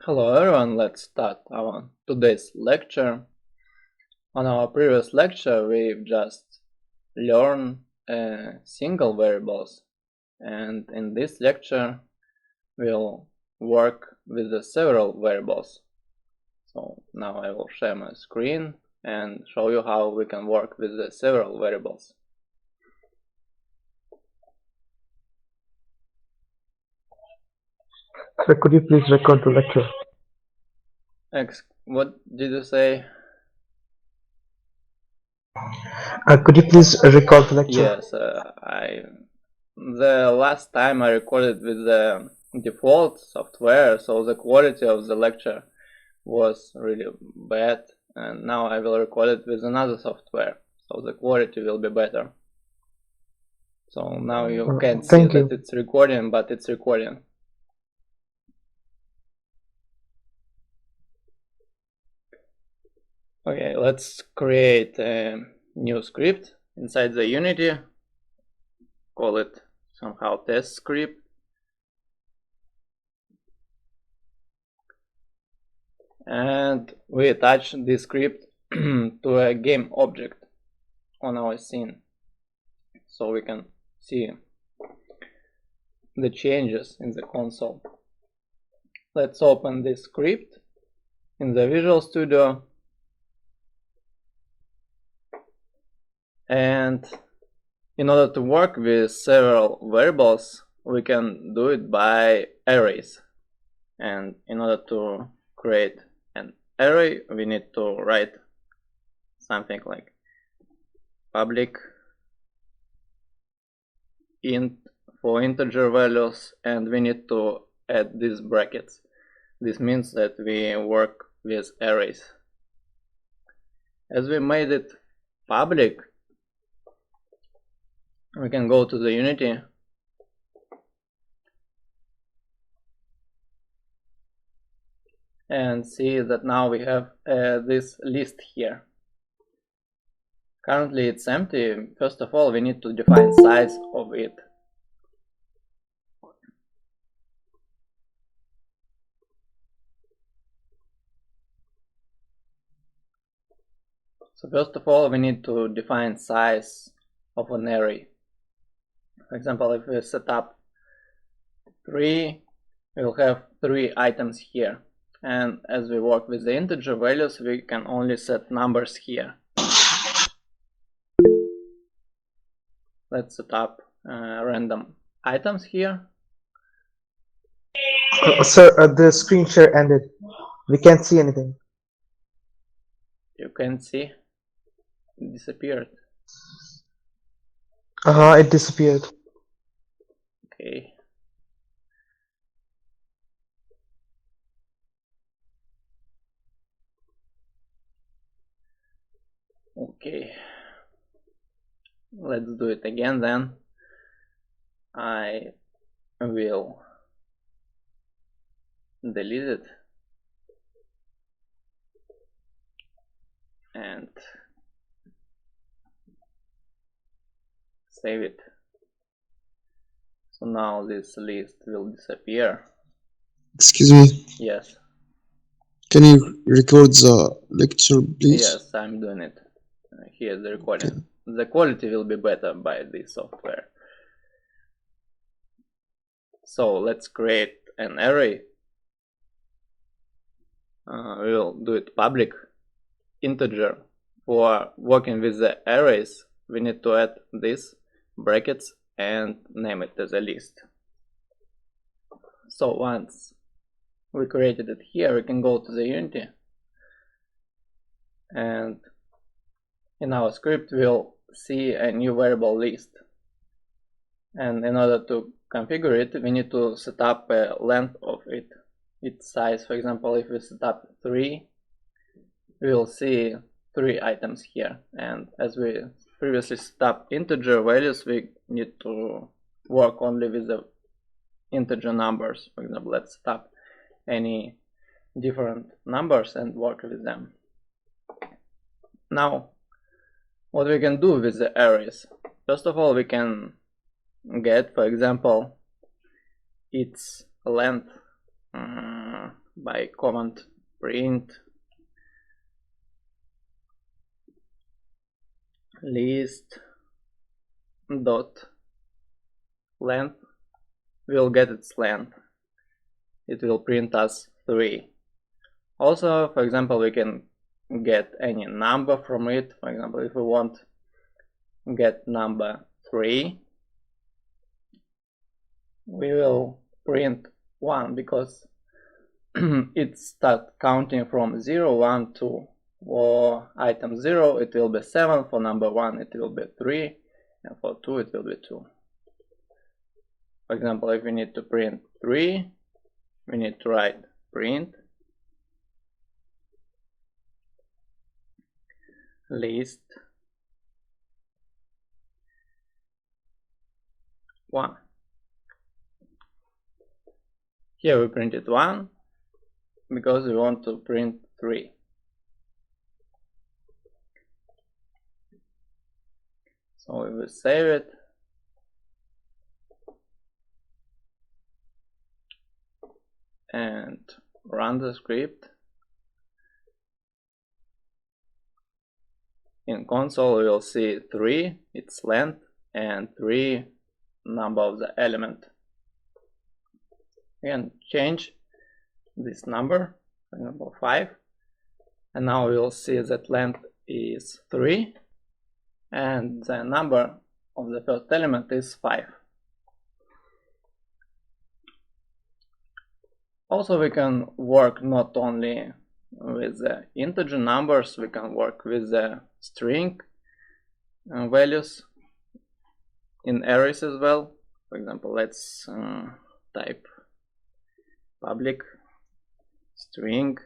Hello everyone, let's start our today's lecture. On our previous lecture we've just learned single variables, and in this lecture we'll work with the several variables. So now I will share my screen and show you how we can work with the several variables. Sir, could you please record the lecture? What did you say? Could you please record the lecture? Yes, the last time I recorded with the default software, so the quality of the lecture was really bad, and now I will record it with another software, so the quality will be better. So now you can't see that it's recording, but it's recording. Okay, let's create a new script inside the Unity. Call it somehow test script. And we attach this script to a game object on our scene, so we can see the changes in the console. Let's open this script in the Visual Studio, and in order to work with several variables we can do it by arrays. And in order to create an array we need to write something like public int for integer values, and we need to add these brackets. This means that we work with arrays. As we made it public, we can go to the Unity and see that now we have this list here. Currently it's empty. First of all, we need to define size of it. So first of all, we need to define size of an array. For example, if we set up 3, we'll have 3 items here. And as we work with the integer values, we can only set numbers here. Let's set up random items here. Sir, the screen share ended. We can't see anything. You can see it disappeared. It disappeared. Okay. Okay. Let's do it again then. I will delete it and save it. So now this list will disappear. Excuse me. Yes. Can you record the lecture, please? Yes, I'm doing it. Here's the recording. Okay. The quality will be better by this software. So let's create an array. We'll do it public integer. For working with the arrays, we need to add these brackets and name it as a list. So once we created it here, we can go to the Unity, and in our script we'll see a new variable list. And in order to configure it, we need to set up a length of it, its size. For example, if we set up 3, we will see 3 items here. And as we previously set up integer values, we need to work only with the integer numbers. For example, let's set up any different numbers and work with them. Now, what we can do with the arrays? First of all, we can get, for example, its length by command print list dot length. We'll get its length. It will print us 3. Also, for example, we can get any number from it. For example, if we want get number 3, we will print 1 because it starts counting from 0, 1, 2. For item 0 it will be 7, for number 1 it will be 3, and for 2 it will be 2. For example, if we need to print 3, we need to write print list 1. Here we printed 1 because we want to print 3. So we will save it and run the script. In console we will see 3, its length, and 3, number of the element. We can change this number, for example 5, and now we will see that length is 3 and the number of the first element is 5. Also, we can work not only with the integer numbers, we can work with the string values in arrays as well. For example, let's type public string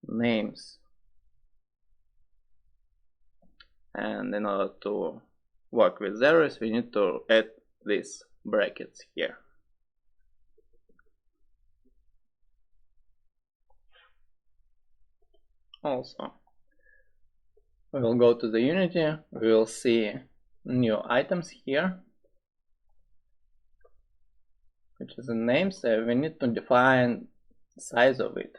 names, and in order to work with arrays we need to add these brackets here. Also, we will go to the Unity, we will see new items here, which is the names. We need to define the size of it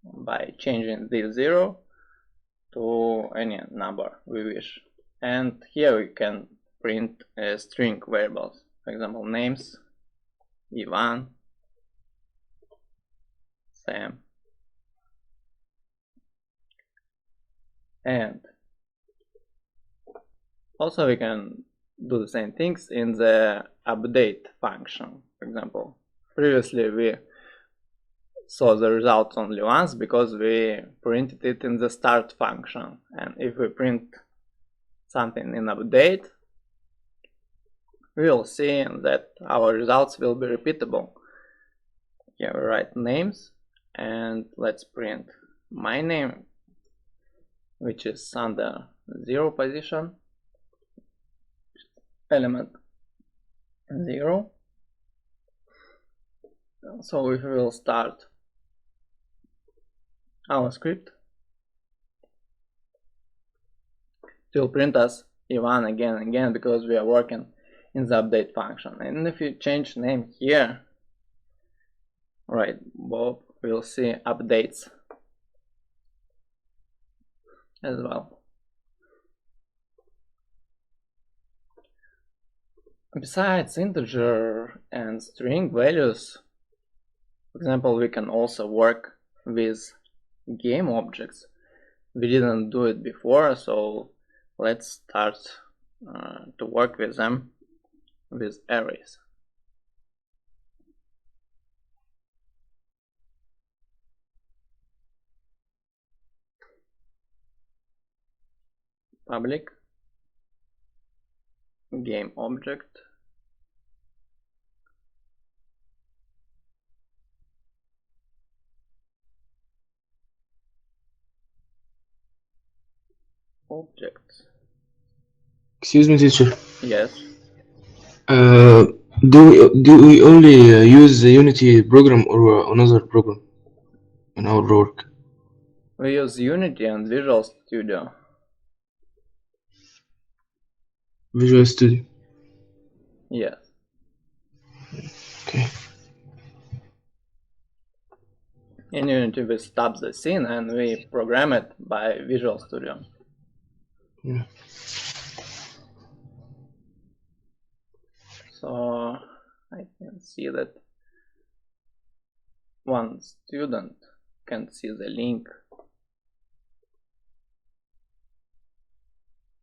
by changing this 0 to any number we wish. And here we can print string variables, for example names, Ivan, Sam, and also we can do the same things in the update function. For example, previously we saw the results only once because we printed it in the start function, and if we print something in update we will see that our results will be repeatable. Here we write names and let's print my name, which is under 0 position, element 0. So if we will start our script, it will print us Ivan again and again because we are working in the update function. And if you change name here, right, Bob, we'll see updates as well. Besides integer and string values, for example, we can also work with game objects. We didn't do it before, so let's start to work with them with arrays. Public game object objects. Excuse me, teacher. Yes. Do we only use the Unity program or another program in our work? We use Unity and Visual Studio. Visual Studio. Yes. Okay. In Unity we stop the scene and we program it by Visual Studio. Yeah. So I can see that one student can see the link.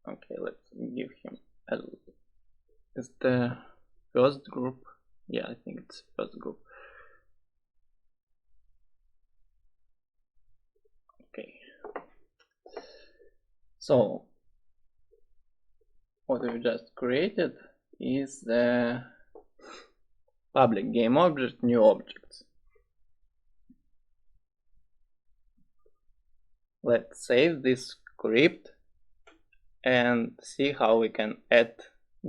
Okay, let's give him a... Is the first group? Yeah, I think it's first group. Okay. So what we just created is the public game object, new objects. Let's save this script and see how we can add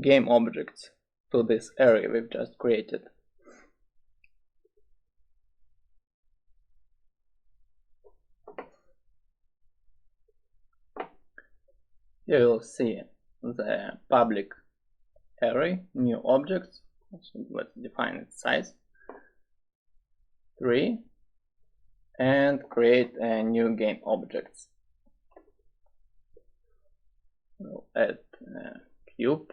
game objects to this array we've just created. You will see the public array, new objects. So let's define its size 3 and create a new game objects. We'll add a cube,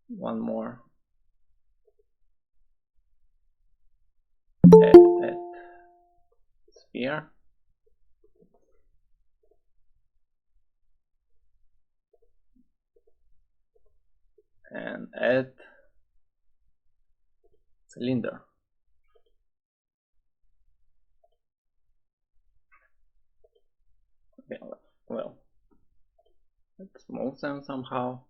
one more, add sphere, and add cylinder. Okay, well, let's move them somehow.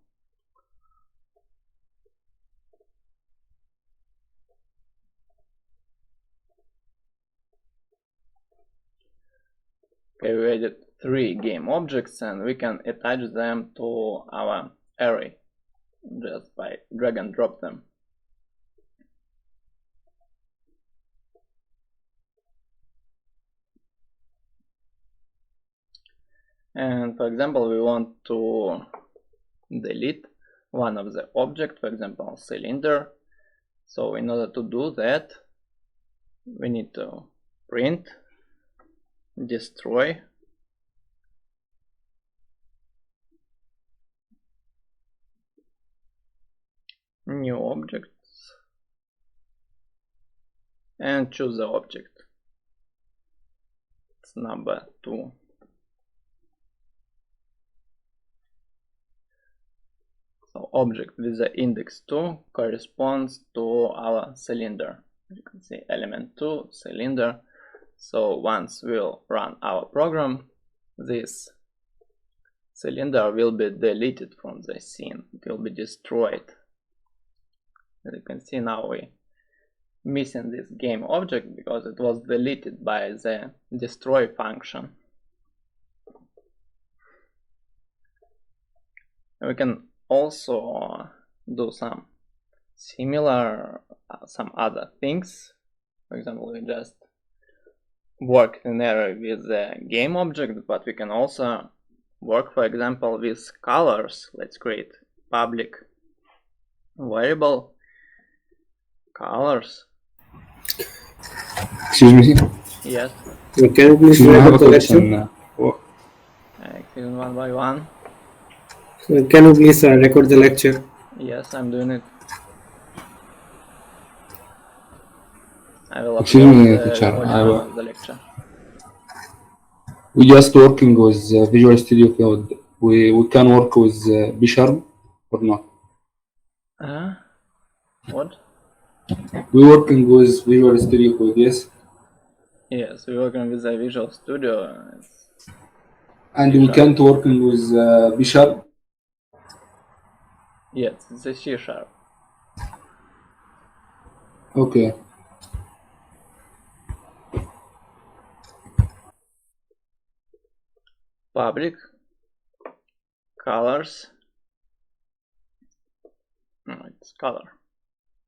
Okay, we added 3 game objects and we can attach them to our array just by drag and drop them. And for example, we want to delete one of the objects, for example, cylinder. So in order to do that, we need to print destroy new objects and choose the object. It's number 2. So object with the index 2 corresponds to our cylinder. You can see element 2, cylinder. So once we'll run our program, this cylinder will be deleted from the scene. It will be destroyed. As you can see now we missing this game object because it was deleted by the destroy function. And we can also do some similar, some other things. For example, we just worked in array with the game object, but we can also work, for example, with colors. Let's create public variable colors. Excuse me. Yes. Can you please I have a record the lecture? question. Excuse one by one. Can you please record the lecture? Yes, I'm doing it. I will Excuse upload me, the teacher. recording of the lecture. We just working with Visual Studio Code. We can work with B# or not? What? We working with Visual Studio Code, yes. Yes, we're working with the Visual Studio. And we can't working with B#. Yes, it's a C#. Okay. Public colors. No, it's color,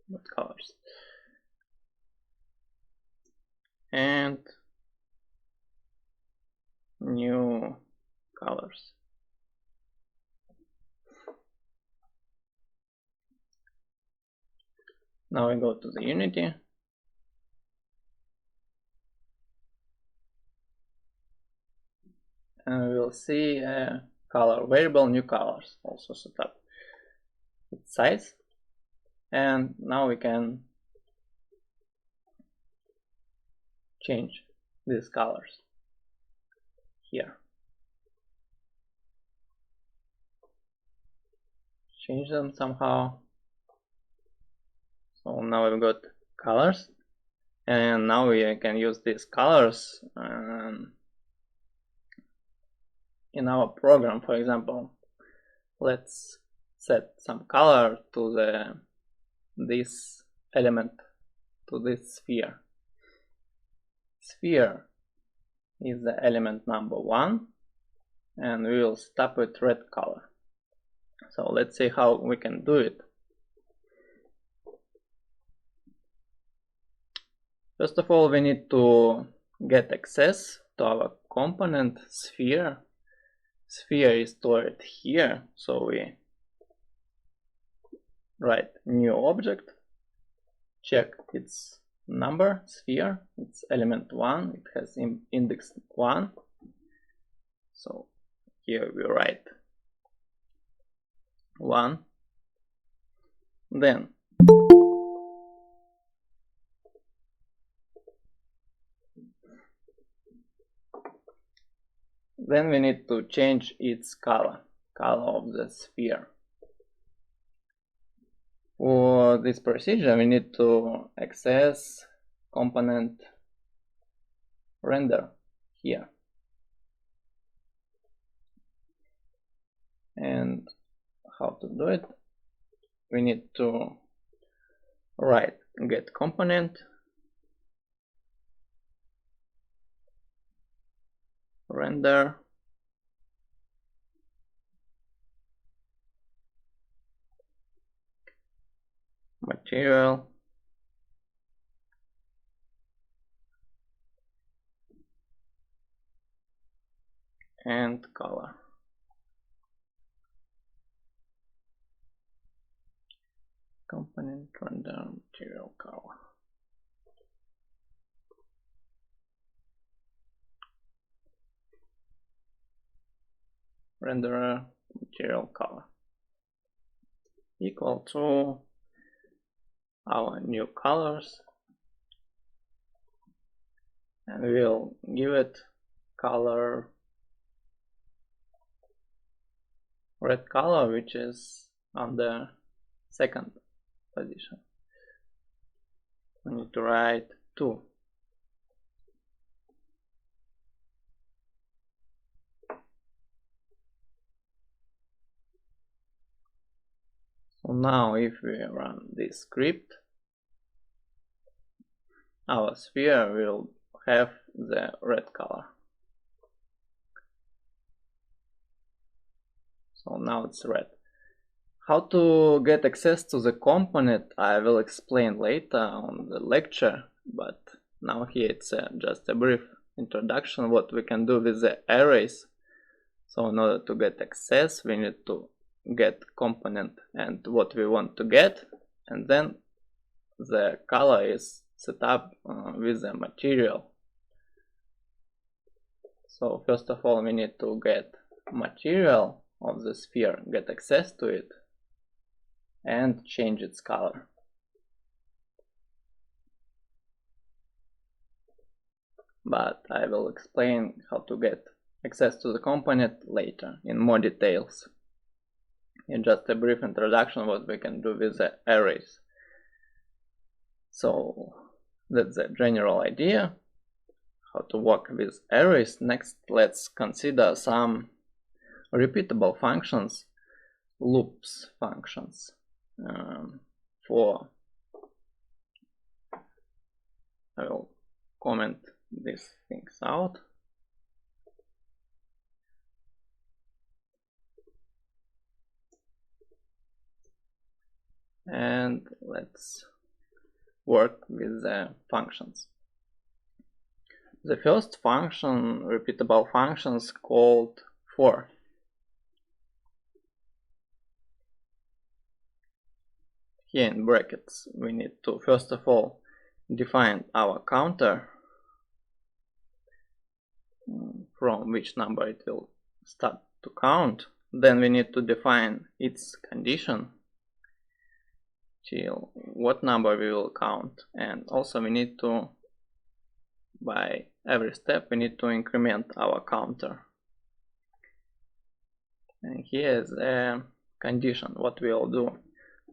not colors. And new colors. Now we go to the Unity and we will see a color variable, new colors, also set up its size. And now we can change these colors here. Change them somehow. So now we've got colors, and now we can use these colors in our program. For example, let's set some color to this element, to this sphere. Sphere is the element number 1, and we will start with red color. So let's see how we can do it. First of all, we need to get access to our component sphere. Sphere is stored here, so we write new object, check its number, sphere, it's element 1, it has index 1. So here we write 1. Then we need to change its color of the sphere. For this procedure, we need to access component render here. And how to do it? We need to write get component, render, material, and color. Component, render, material, color. Renderer, material, color equal to our new colors, and we'll give it color red color, which is on the second position. We need to write 2. So now if we run this script, our sphere will have the red color. So now it's red. How to get access to the component I will explain later on the lecture, but now here it's just a brief introduction what we can do with the arrays. So in order to get access, we need to get component and what we want to get, and then the color is set up with the material. So first of all, we need to get material of the sphere, get access to it, and change its color. But I will explain how to get access to the component later in more details. In just a brief introduction what we can do with the arrays. So that's the general idea how to work with arrays. Next, let's consider some repeatable functions, loops functions. I will comment these things out. And let's work with the functions. The first function, repeatable functions, called for. Here in brackets we need to first of all define our counter, from which number it will start to count. Then we need to define its condition till what number we will count, and also we need to, by every step, we need to increment our counter. And here is a condition what we will do.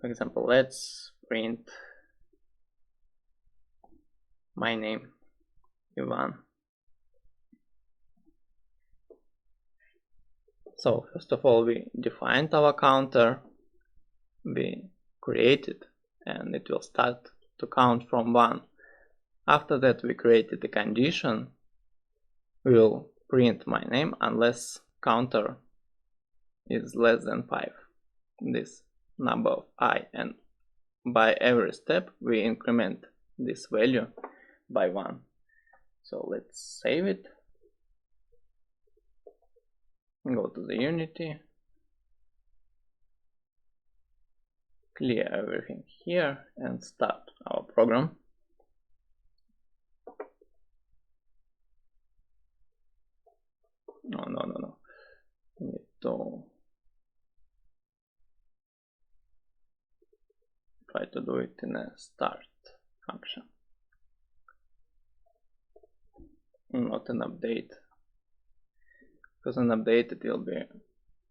For example, let's print my name, Ivan. So first of all, we defined our counter, we create it, and it will start to count from 1. After that, we created a condition. We will print my name unless counter is less than 5, this number of I, and by every step we increment this value by 1. So let's save it, go to the Unity, clear everything here and start our program. No. We need to try to do it in a start function, not an update, because an update it will be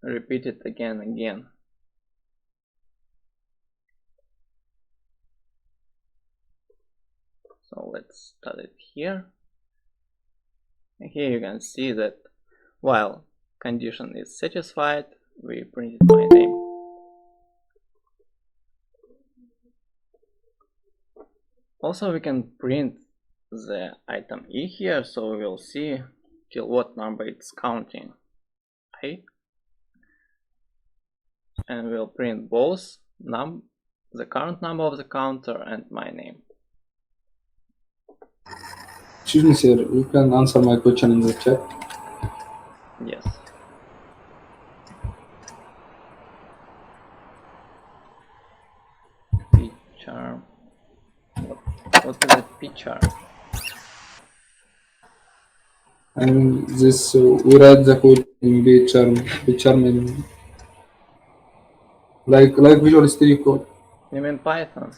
repeated again and again. So let's start it here. And here you can see that while condition is satisfied, we printed my name. Also, we can print the item E here, so we will see till what number it's counting. I, and we'll print both the current number of the counter and my name. Excuse me, sir. You can answer my question in the chat. Yes. P-charm. What is a P-charm? And this we write the code in pcharm in like Visual Studio Code. You mean Python?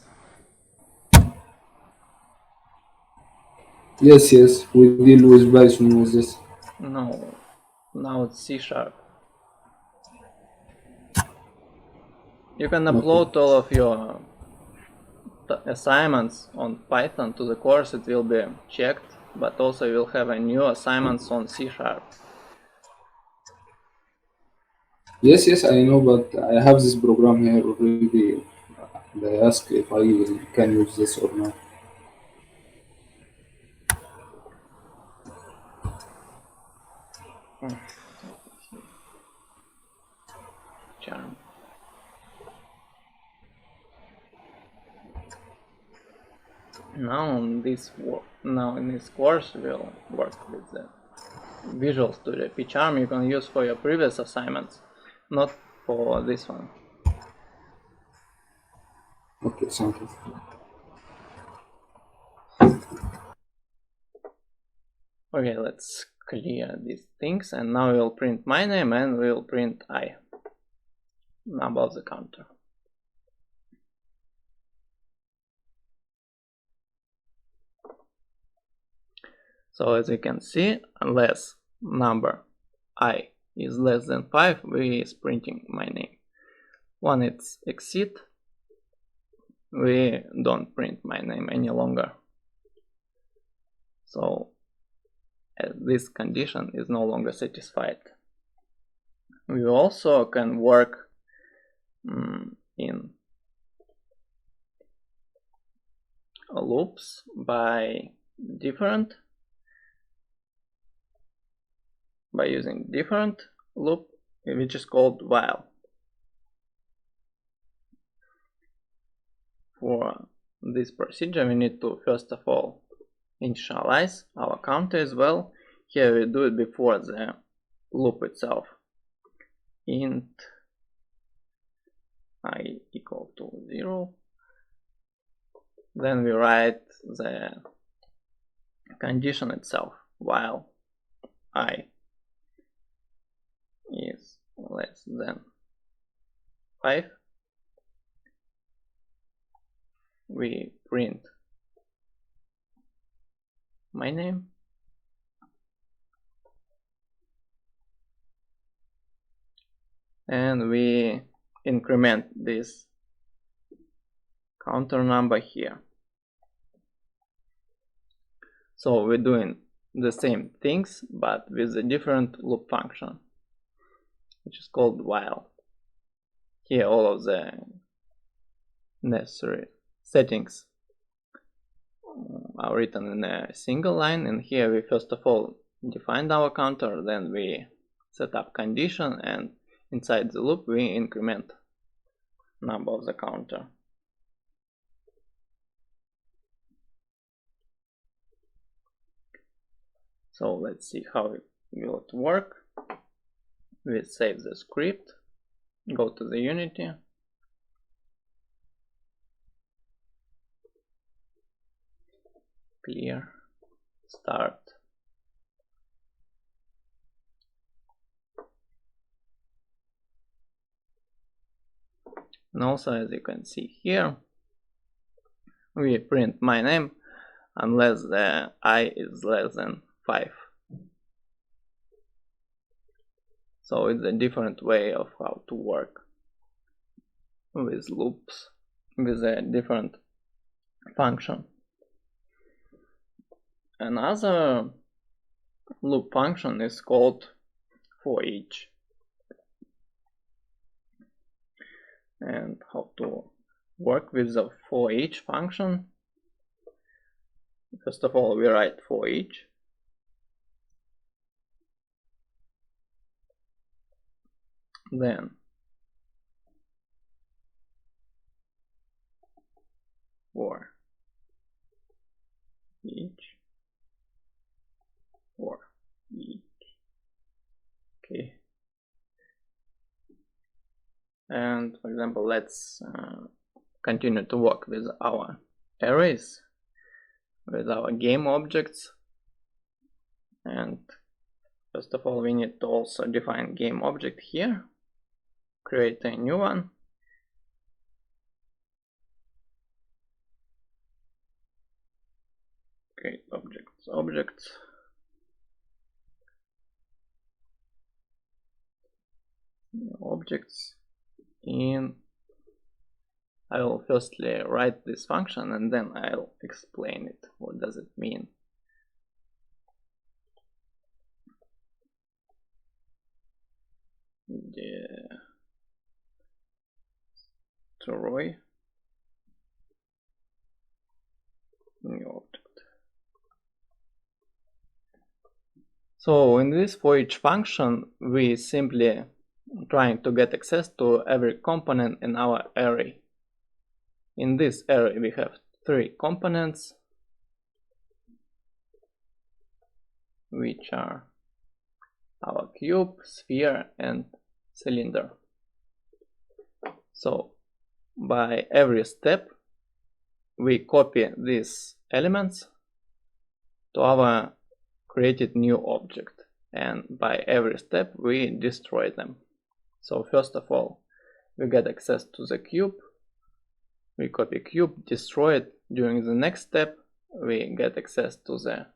Yes, we deal with Python with this. No, now it's C#. You can upload all of your assignments on Python to the course, it will be checked, but also you will have a new assignments on C#. Yes, I know, but I have this program here already. They ask if I can use this or not. Charm. Now in this course we'll work with the Visual Studio. P-charm you can use for your previous assignments, not for this one. Okay, thank you. Okay, let's clear these things, and now we'll print my name and we'll print I, number of the counter. So as you can see, unless number I is less than 5, we is printing my name. When it's exceed, we don't print my name any longer. So this condition is no longer satisfied. We also can work in loops by using different loop, which is called while. For this procedure we need to first of all initialize our counter as well. Here we do it before the loop itself. Int I equal to 0. Then we write the condition itself, while I is less than 5, we print my name, and we increment this counter number here. So we're doing the same things but with a different loop function, which is called while. Here all of the necessary settings are written in a single line, and here we first of all define our counter, then we set up condition, and inside the loop we increment number of the counter. So let's see how it will work. We save the script, go to the Unity, clear, start. And also, as you can see here, we print my name unless the I is less than 5. So it's a different way of how to work with loops with a different function. Another loop function is called for each. And how to work with the for each function. First of all, we write for each. Then for each, for each. Okay. And for example, let's continue to work with our arrays, with our game objects. And first of all, we need to also define game object here, create a new one. Create objects, objects. I will firstly write this function and then I'll explain it. What does it mean? Destroy new object. So in this for each function, we simply trying to get access to every component in our array. In this array we have 3 components, which are our cube, sphere, and cylinder. So by every step we copy these elements to our created new object, and by every step we destroy them. So first of all, we get access to the cube, we copy cube, destroy it. During the next step we get access to the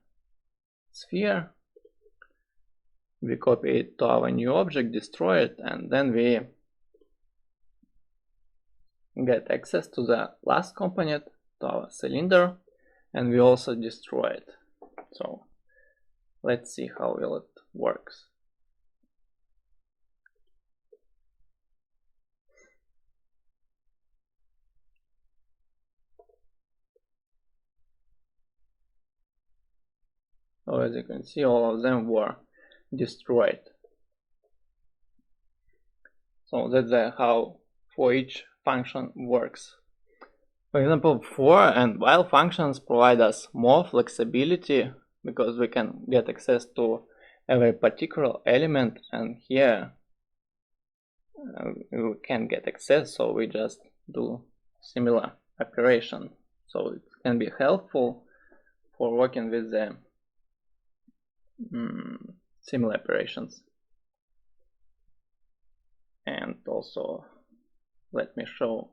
sphere, we copy it to our new object, destroy it, and then we get access to the last component, to our cylinder, and we also destroy it. So let's see how well it works. So as you can see, all of them were destroyed. So that's how for each function works. For example, for and while functions provide us more flexibility because we can get access to every particular element, and here we can get access, so we just do similar operation. So it can be helpful for working with the similar operations. And also let me show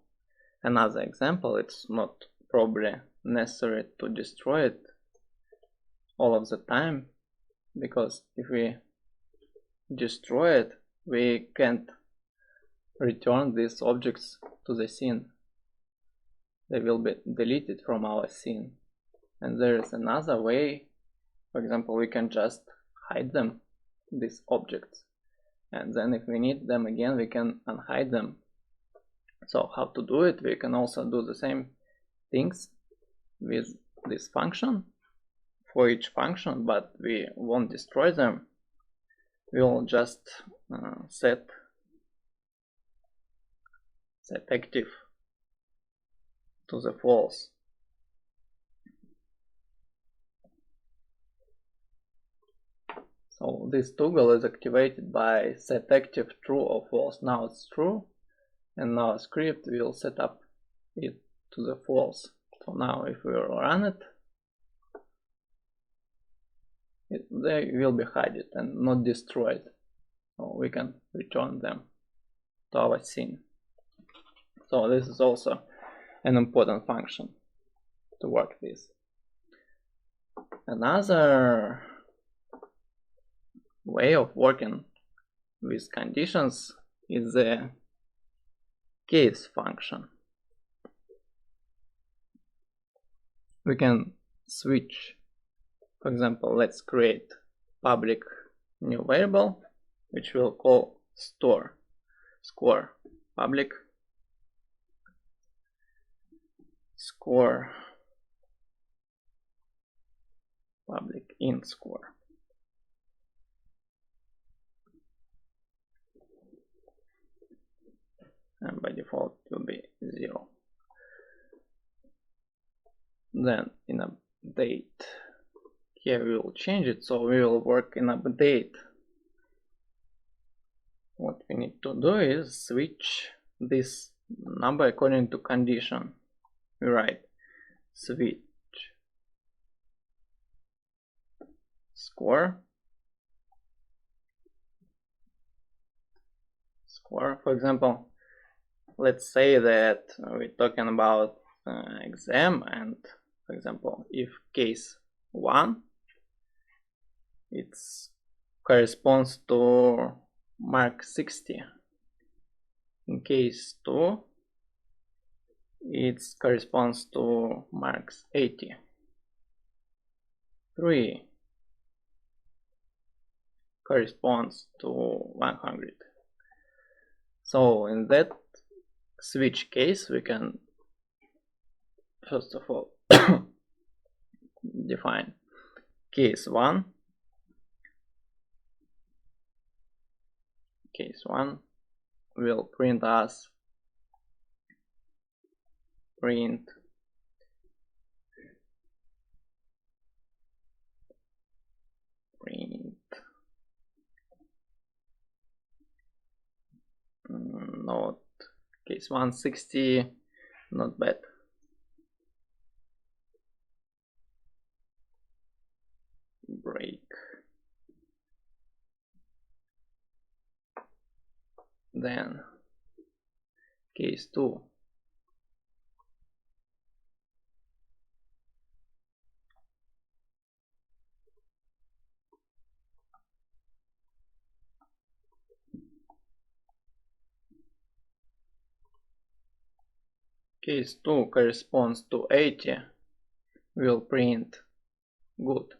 another example. It's not probably necessary to destroy it all of the time, because if we destroy it, we can't return these objects to the scene. They will be deleted from our scene. And there is another way. For example, we can just hide them, these objects, and then if we need them again, we can unhide them. So how to do it? We can also do the same things with this function for each function, but we won't destroy them. We'll just set active to the false. So this toggle is activated by set active true or false. Now it's true, and now script will set up it to the false. So now if we run it, they will be hidden and not destroyed. So we can return them to our scene. So this is also an important function to work with. Another way of working with conditions is the case function. We can switch. For example, let's create public new variable which we'll call score public score public int score. And by default it will be 0. Then in update, here we will change it, so we will work in update. What we need to do is switch this number according to condition. We write switch score. For example, let's say that we're talking about exam, and for example, if case 1 it corresponds to mark 60, in case 2 it corresponds to marks 80, 3 corresponds to 100. So in that switch case, we can first of all define case 1. Case 1 will print us not case 160, not bad. Break. Then case 2. Case 2 corresponds to 80, will print good.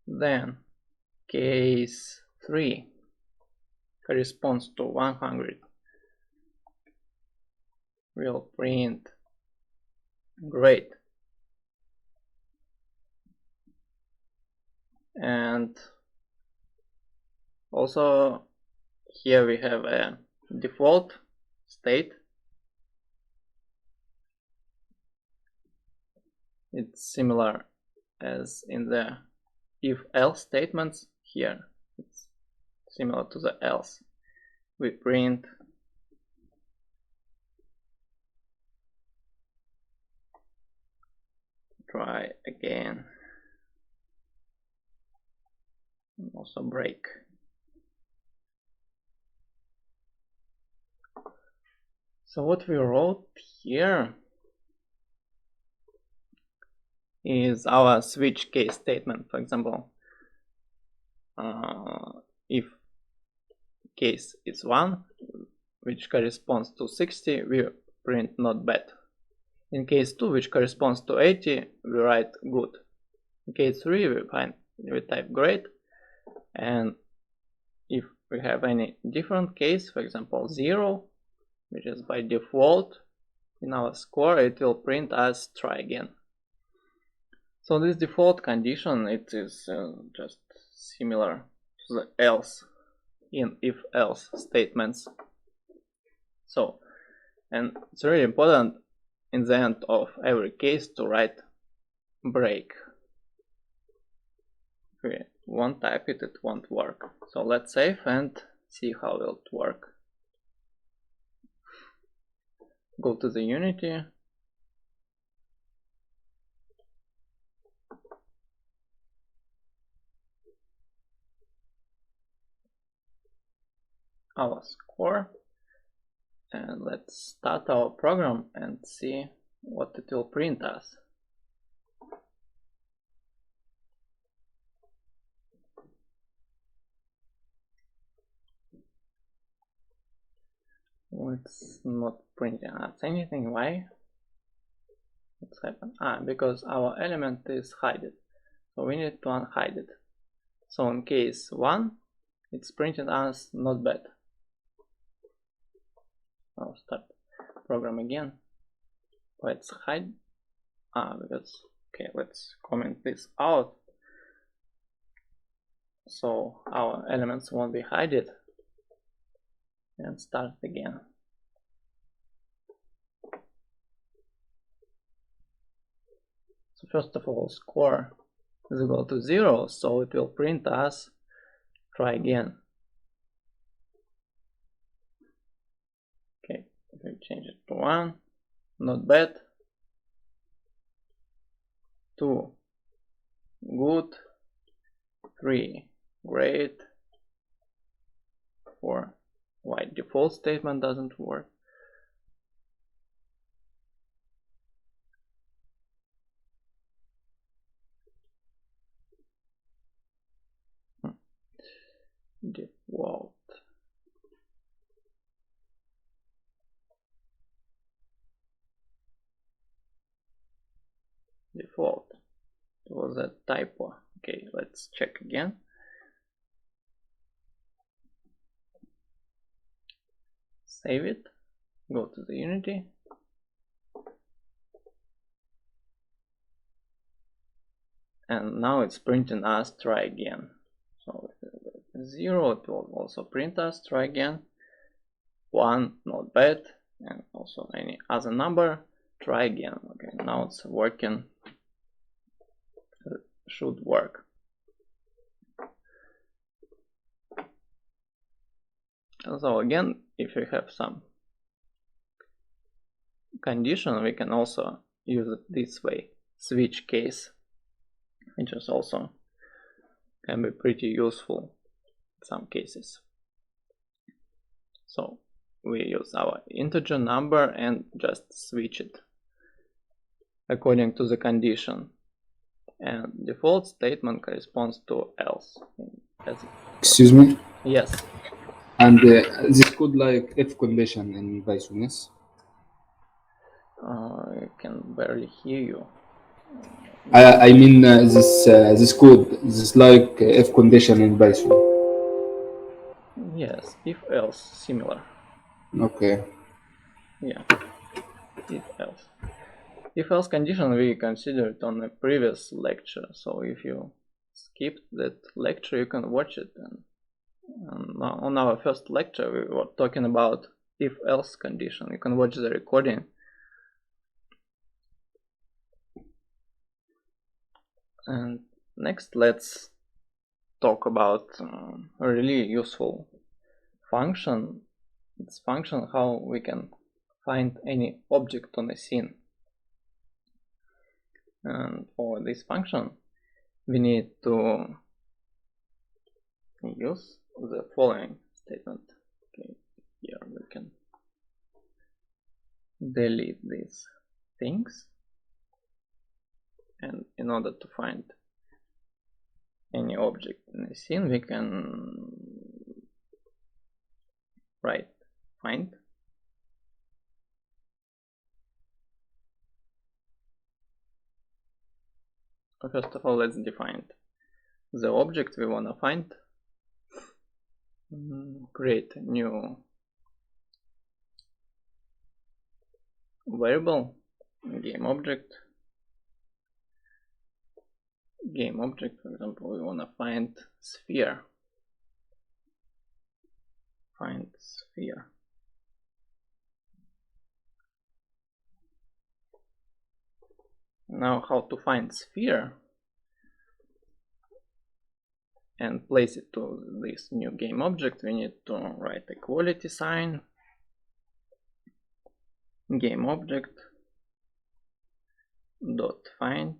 Then case 3 corresponds to 100, will print great. And also here we have a default state. It's similar as in the if else statements. Here it's similar to the else. We print try again. and also break. So what we wrote here is our switch case statement. For example, if case is 1, which corresponds to 60, we print not bad. In case 2, which corresponds to 80, we write good. In case 3, we type great. And if we have any different case, for example 0, which is by default in our score, it will print as try again. So this default condition, it is just similar to the else in if-else statements. So, and it's really important in the end of every case to write break. If we won't type it, it won't work. So let's save and see how it will work. Go to the Unity. Our score, and let's start our program and see what it will print us. It's not printing us anything. Why? What's happened? Because our element is hidden, so we need to unhide it. So in case 1, it's printed us not bad. I'll start program again. Let's hide. Because okay, let's comment this out. So our elements won't be hidden. And start again. So first of all, score is equal to 0, so it will print us try again. Okay, we change it to 1, not bad. 2, good. 3, great. 4, why default statement doesn't work. Default. Default. It was a typo. Okay, let's check again. Save it. Go to the Unity. And now it's printing us try again. So 0, it will also print us try again. 1, not bad. And also any other number, try again. Okay, now it's working. It should work. So again, if we have some condition, we can also use it this way, switch case, which is also can be pretty useful in some cases. So we use our integer number and just switch it according to the condition, and default statement corresponds to else. Excuse me? Yes. And this code like if condition in Python, yes? I can barely hear you. I mean this code, this like if condition in Python. Yes, if else, similar. Okay. Yeah, if else. If else condition we considered on a previous lecture, so if you skipped that lecture you can watch it. And on our first lecture we were talking about if else condition. You can watch the recording. And next let's talk about a really useful function. It's function how we can find any object on a scene. And for this function we need to use the following statement. Okay, here we can delete these things, and in order to find any object in the scene, we can write find First of all, let's define the object we want to find. Create a new variable, game object. Game object, for example, we want to find sphere. Find sphere. Now, how to find sphere and place it to this new game object, we need to write equality sign, game object dot find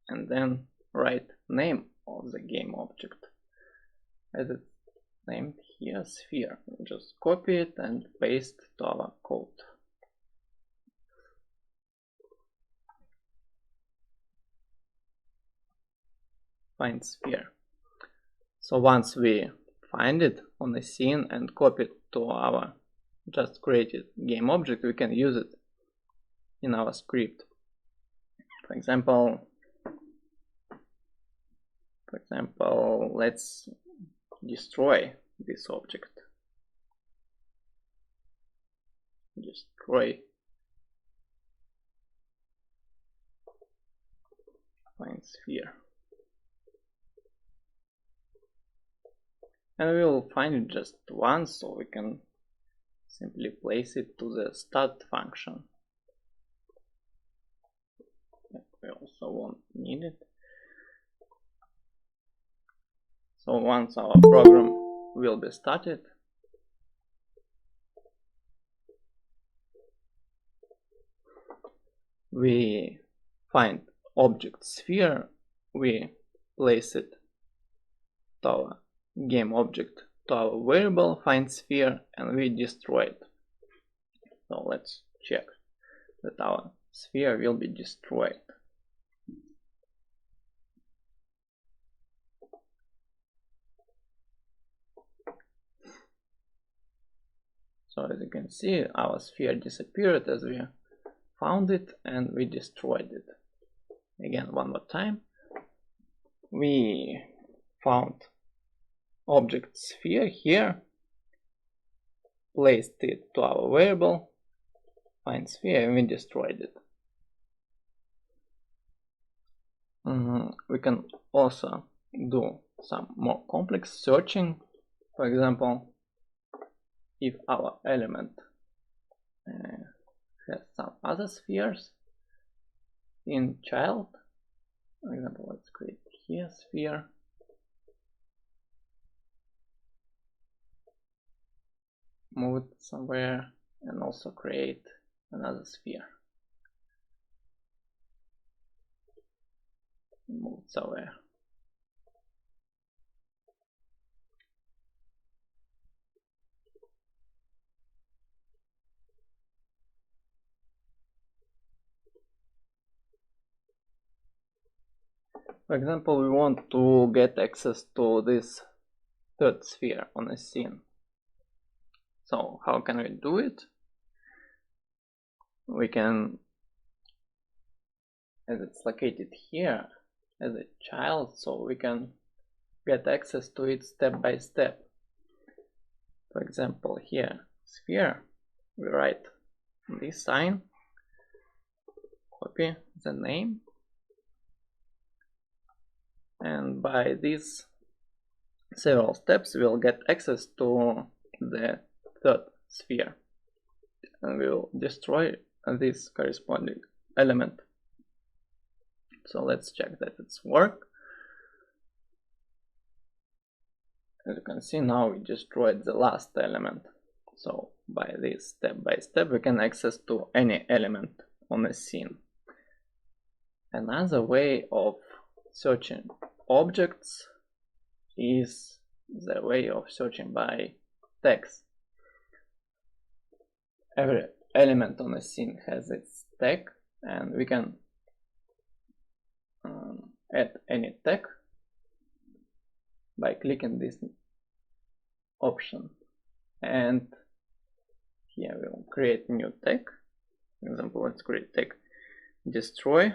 and then write name of the game object as it's named here, sphere. Just copy it and paste to our code. Find sphere. So once we find it on the scene and copy it to our just created game object, we can use it in our script. For example, let's destroy this object. Destroy find sphere. And we will find it just once, so we can simply place it to the start function. We also won't need it. So once our program will be started, we find object sphere, we place it to our game object, to our variable find sphere, and we destroy it. So let's check that our sphere will be destroyed. So as you can see, our sphere disappeared as we found it and we destroyed it. Again, one more time. We found object sphere here, placed it to our variable find sphere, and we destroyed it. We can also do some more complex searching. For example, if our element has some other spheres in child, for example, let's create here sphere. Move it somewhere and also create another sphere. Move it somewhere. For example, we want to get access to this third sphere on a scene. So how can we do it? We can, as it's located here as a child, so we can get access to it step by step. For example, here, sphere, we write this sign, copy the name, and by these several steps we'll get access to the third sphere, and we'll destroy this corresponding element. So let's check that it's work. As you can see, now we destroyed the last element. So by this step by step we can access to any element on the scene. Another way of searching objects is the way of searching by tags. Every element on a scene has its tag, and we can add any tag by clicking this option, and here we'll create a new tag. For example, let's create tag destroy,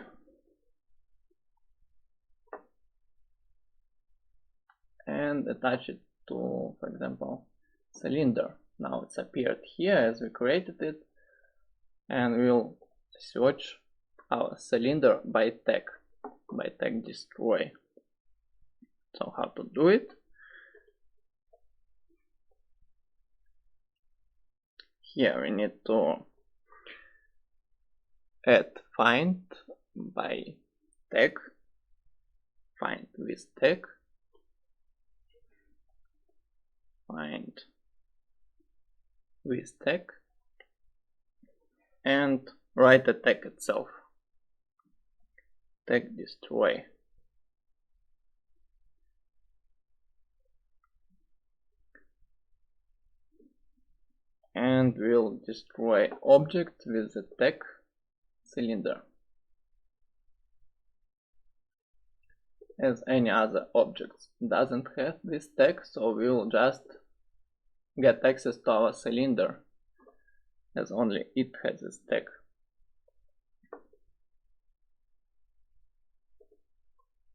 and attach it to, for example, cylinder. Now it's appeared here as we created it, and we'll search our cylinder by tag destroy. So how to do it? Here we need to add find by tag, find with tag, find with tag, and write the tag itself, tag destroy. And we'll destroy object with the tag cylinder, as any other object doesn't have this tag, so we'll just get access to our cylinder as only it has this tag.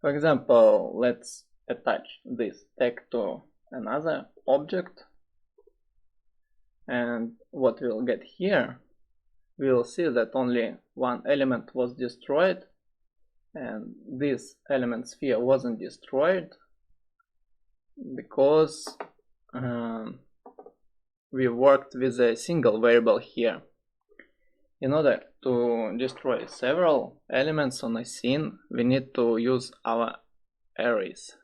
For example, let's attach this tag to another object, and what we'll get here, we'll see that only one element was destroyed, and this element sphere wasn't destroyed because we worked with a single variable here. In order to destroy several elements on a scene, we need to use our arrays.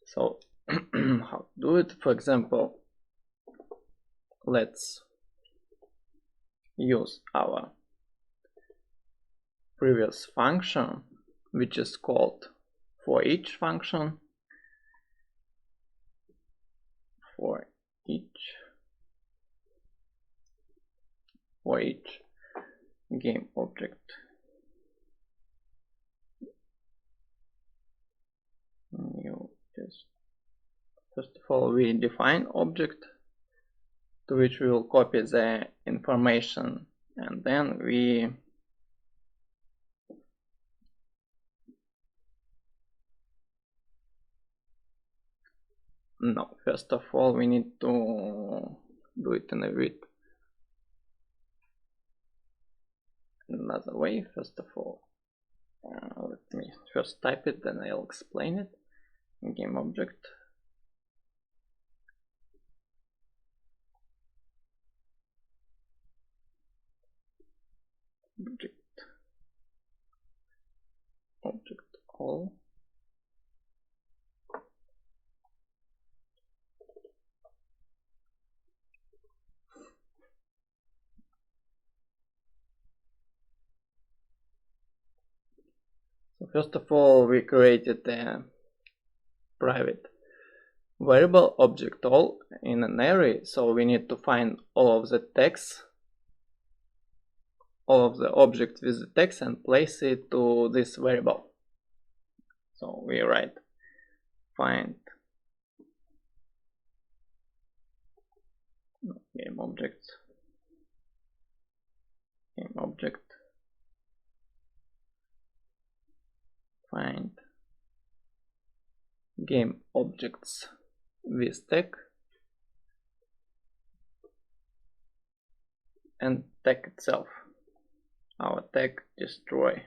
So how to do it? For example, let's use our previous function, which is called for each function. For each game object. First of all, we define object to which we will copy the information, and then we first of all we need to do it in a bit another way. First of all, let me first type it, then I'll explain it. Game object, object all, so first of all we created a private variable object all in an array, so we need to find all of the tags, all of the objects with the text, and place it to this variable. So we write find game object, find game objects with tag, and tag itself, our tag destroy.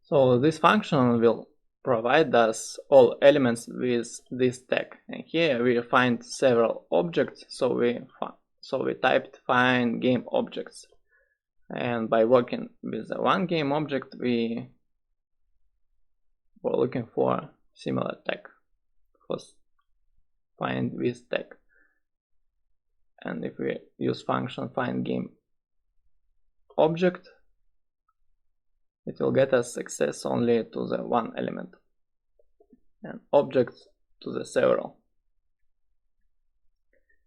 So this function will provide us all elements with this tag, and here we find several objects, so we typed find game objects, and by working with the one game object we were looking for similar tag for find with tag. And if we use function find game object, it will get us access only to the one element, and objects to the several.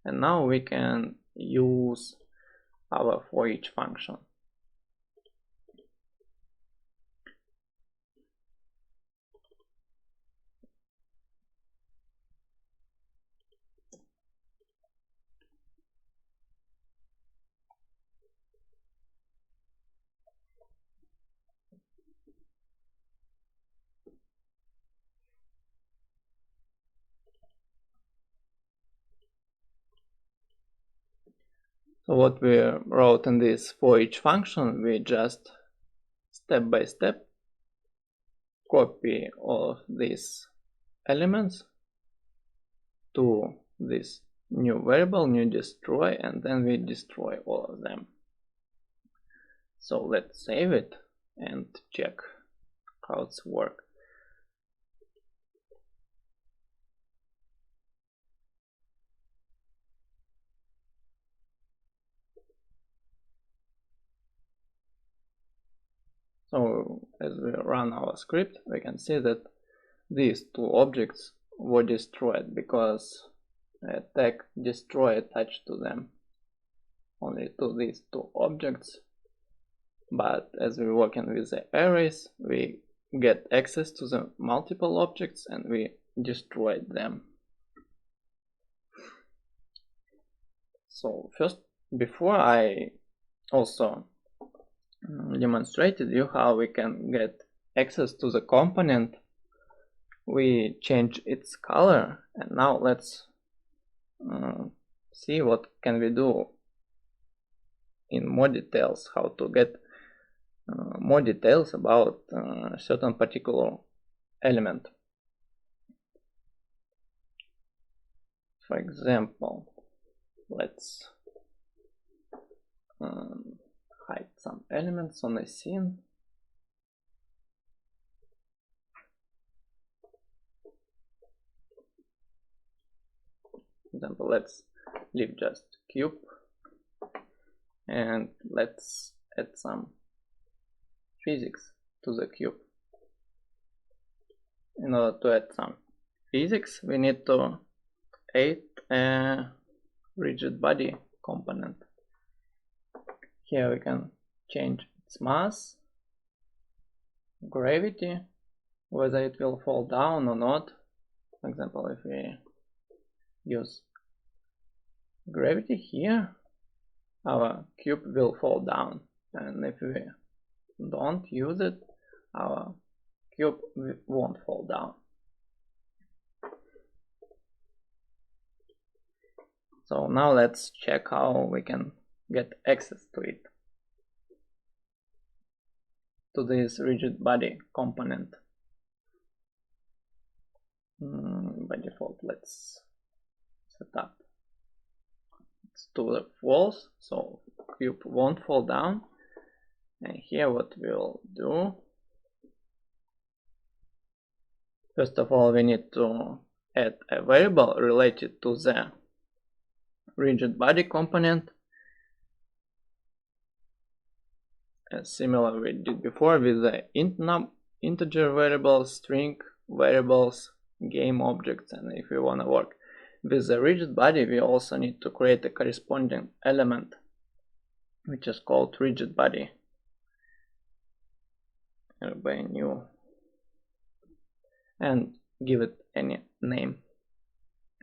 And now we can use our for each function. So what we wrote in this for each function, we just step by step copy all of these elements to this new variable, new destroy, and then we destroy all of them. So let's save it and check how it's work. So as we run our script, we can see that these two objects were destroyed because a tag destroy attached to them, only to these two objects. But as we're working with the arrays, we get access to the multiple objects and we destroyed them. So first, before I also demonstrated you how we can get access to the component, we change its color, and now let's see what can we do in more details, how to get more details about a certain particular element. For example, let's hide some elements on the scene. For example, let's leave just cube, and let's add some physics to the cube. In order to add some physics, we need to add a rigid body component. Here we can change its mass, gravity, whether it will fall down or not. For example, if we use gravity here, our cube will fall down, and if we don't use it, our cube won't fall down. So now let's check how we can get access to it, to this rigid body component. By default, let's set up it's to the false, so cube won't fall down. And here what we'll do, first of all, we need to add a variable related to the rigid body component, as similar we did before with the integer variables, string variables, game objects. And if we want to work with the rigid body, we also need to create a corresponding element which is called rigid body by new, and give it any name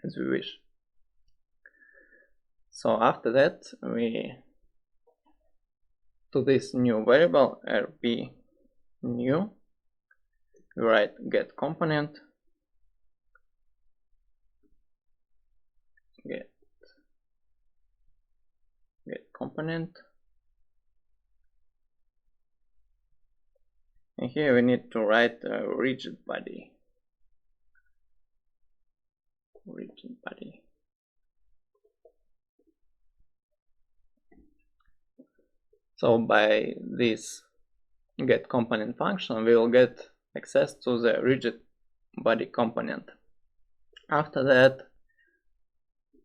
as we wish. So after that, we to this new variable rb new, we write get component, get component, and here we need to write a rigid body. So by this get component function, we will get access to the rigid body component. After that,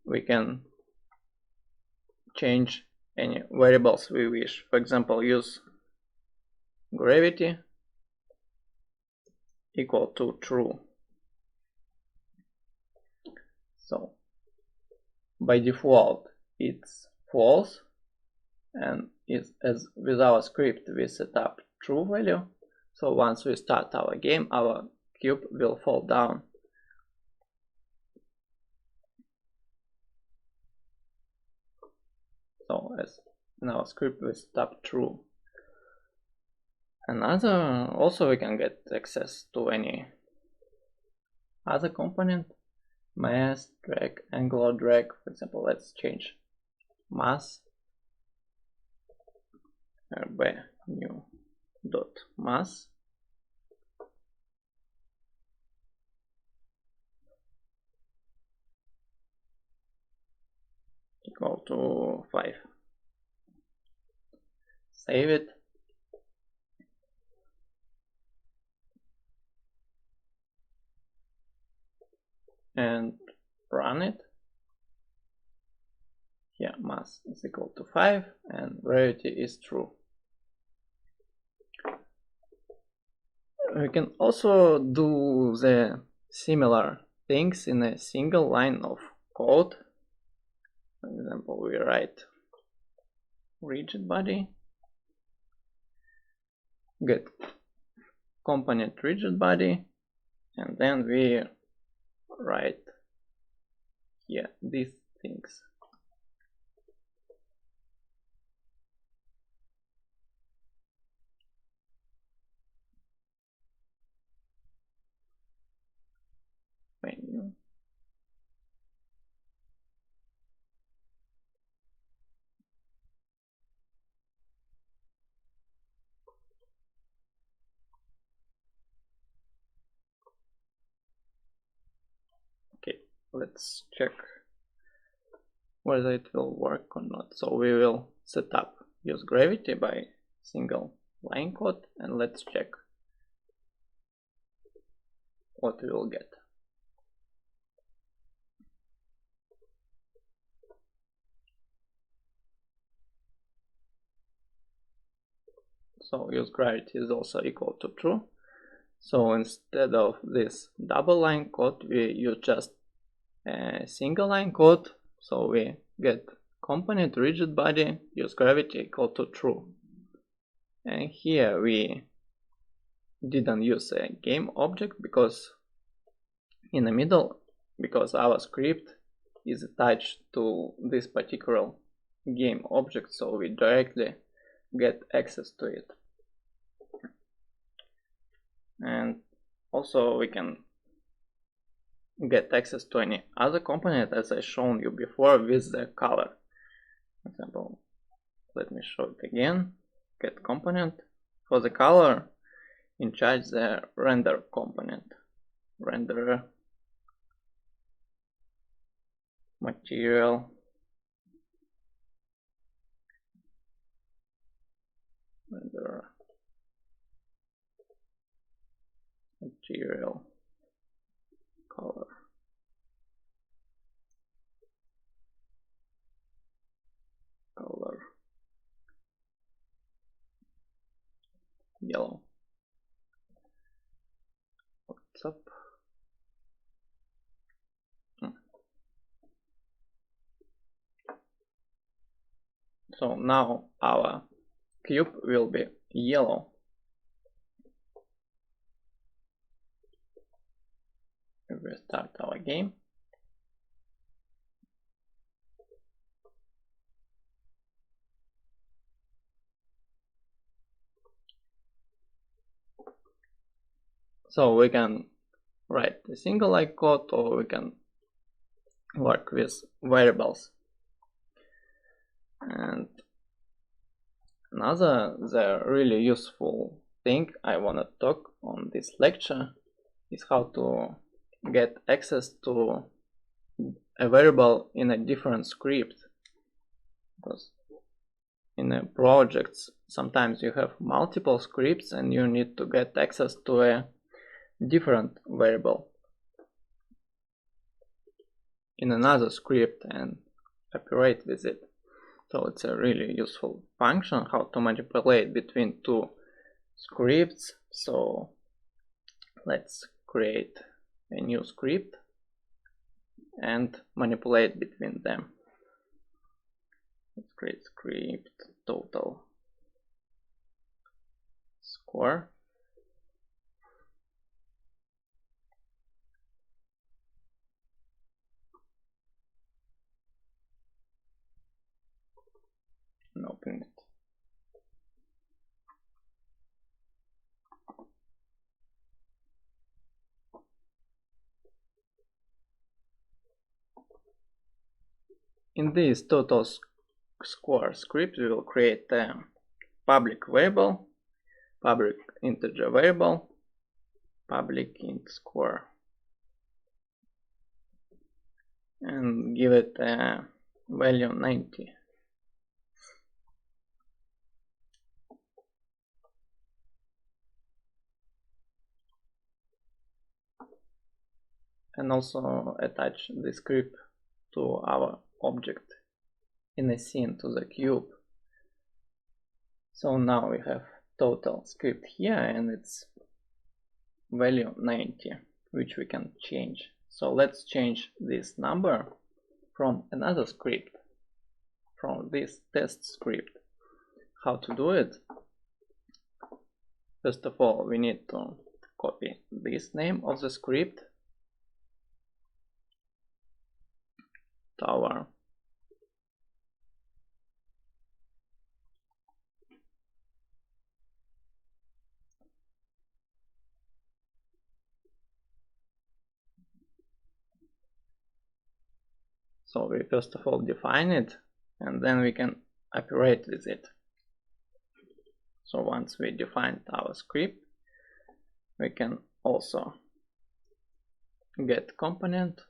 we can change any variables we wish. For example, use gravity equal to true. So by default it's false, and as with our script we set up true value. So once we start our game, our cube will fall down. So as in our script we set up true. Another, also we can get access to any other component, mass, drag, angular drag. For example, let's change mass, by new dot mass equal to 5. Save it. And run it. Here mass is equal to 5 and gravity is true. We can also do the similar things in a single line of code. For example, we write rigid body, get component rigid body, and then we write here these things. Menu. Okay, let's check whether it will work or not. So we will set up use gravity by single line code, and let's check what we will get. So use gravity is also equal to true. So instead of this double line code, we use just a single line code. So we get component rigid body, use gravity equal to true. And here we didn't use a game object because in the middle, because our script is attached to this particular game object, so we directly get access to it. And also we can get access to any other component, as I shown you before, with the color. For example, let me show it again. Get component. For the color, in charge the render component. Render material, render material color. Color yellow. What's up? So now our cube will be yellow. If we start our game, so we can write a single line code, or we can work with variables. And another the really useful thing I want to talk on this lecture is how to get access to a variable in a different script, because in a projects sometimes you have multiple scripts and you need to get access to a different variable in another script and operate with it. So it's a really useful function how to manipulate between two scripts. So let's create a new script and manipulate between them. Let's create script total score. And open it. In this total score script, we will create a public variable, public integer variable, public int score, and give it a value 90. And also attach the script to our object in a scene to the cube. So now we have total script here and its value 90, which we can change. So let's change this number from another script, from this test script. How to do it? First of all, we need to copy this name of the script to our So we first of all define it and then we can operate with it. So once we defined our script, we can also get component,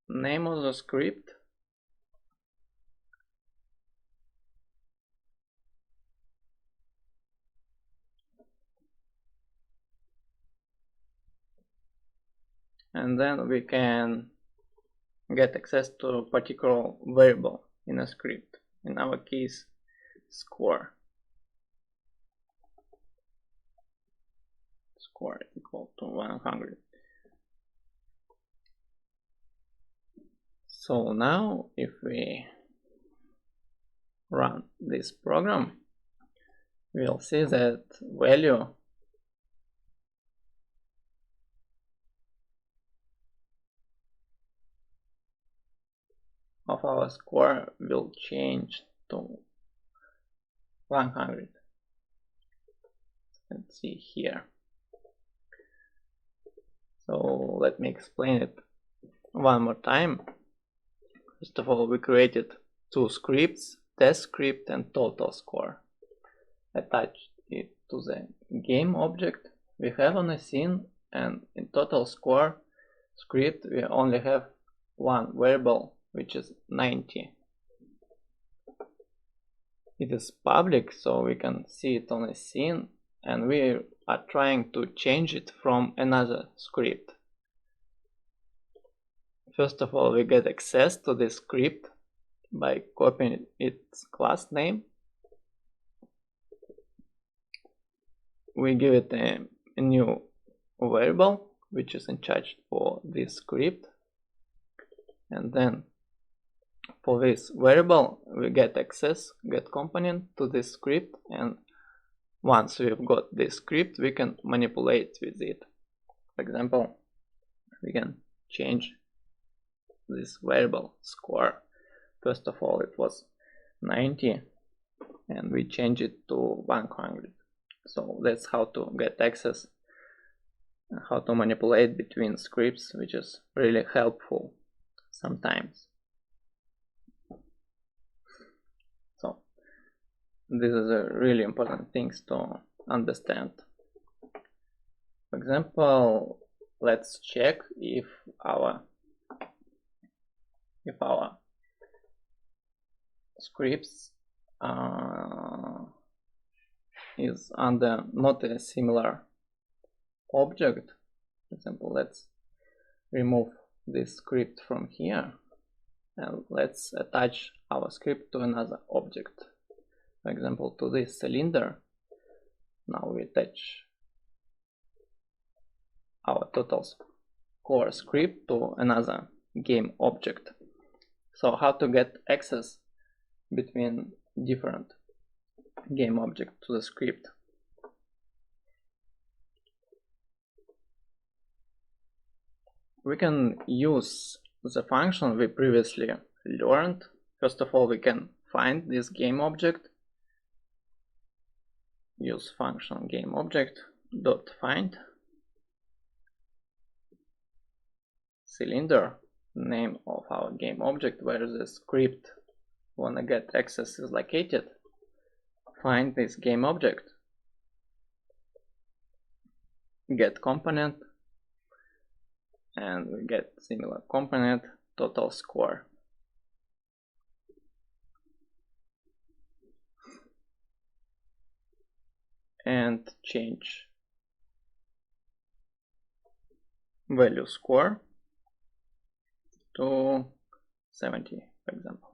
name of the script, and then we can get access to a particular variable in a script, in our case score equal to 100. So now if we run this program, we'll see that value of our score will change to 100. Let's see here. So let me explain it one more time. First of all, we created two scripts, test script and total score. Attached it to the game object we have on a scene, and in total score script we only have one variable, which is 90. It is public, so we can see it on a scene, and we are trying to change it from another script. First of all, we get access to this script by copying its class name. We give it a new variable which is in charge for this script, and then for this variable we get access, get component to this script, and once we've got this script we can manipulate with it. For example, we can change this variable score. First of all, it was 90 and we change it to 100. So that's how to get access, how to manipulate between scripts, which is really helpful sometimes. So this is a really important things to understand. For example, let's check if our scripts is under not a similar object. For example, let's remove this script from here and let's attach our script to another object. For example, to this cylinder. Now we attach our total score script to another game object. So how to get access between different game objects to the script? We can use the function we previously learned. First of all, we can find this game object. Use function game object dot find cylinder, name of our game object where the script wanna get access is located. Find this game object, get component, and we get similar component total score. And change value score to 70, for example.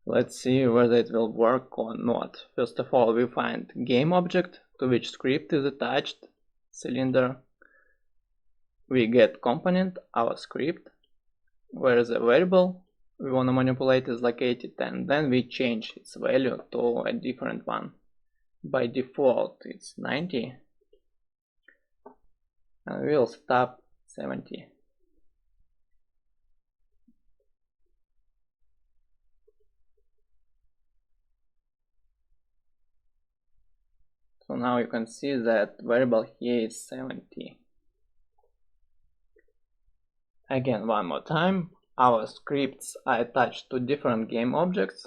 Let's see whether it will work or not. First of all, we find game object to which script is attached, cylinder. We get component, our script, where the variable we want to manipulate is located, and then we change its value to a different one. By default it's 90 and we'll stop 70. So now you can see that variable here is 70. Again, one more time, our scripts are attached to different game objects.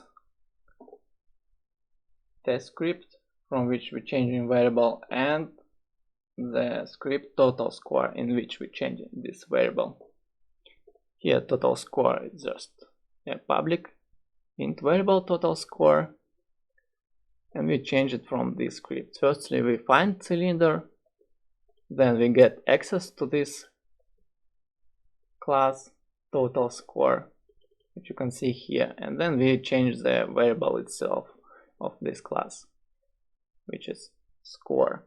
Test script, from which we change in variable, and the script total score, in which we change this variable. Here total score is just a public int variable total score, and we change it from this script. Firstly, we find cylinder, then we get access to this class total score, which you can see here, and then we change the variable itself of this class, which is score.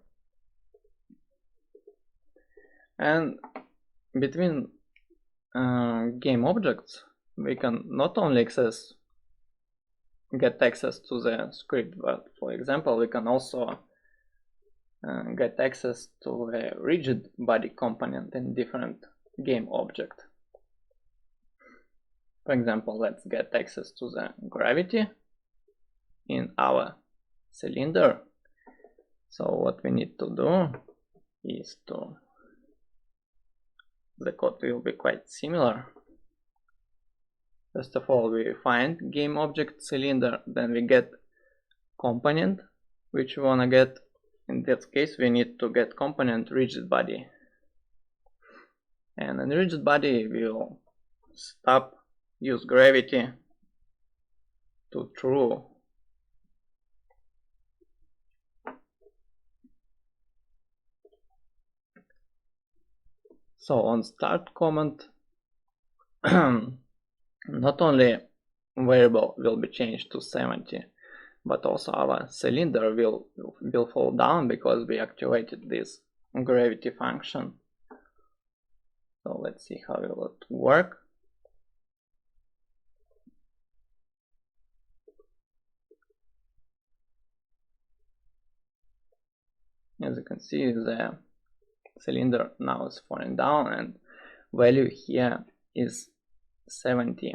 And between game objects, we can not only get access to the script, but for example, we can also get access to a rigid body component in different game object. For example, let's get access to the gravity in our cylinder. So what we need to do is the code will be quite similar. First of all, we find game object cylinder, then we get component which we wanna get. In that case, we need to get component rigid body, and in rigid body we'll use gravity to true. So on start comment, not only variable will be changed to 70, but also our cylinder will fall down because we activated this gravity function. So let's see how it will work. As you can see, the cylinder now is falling down and value here is 70.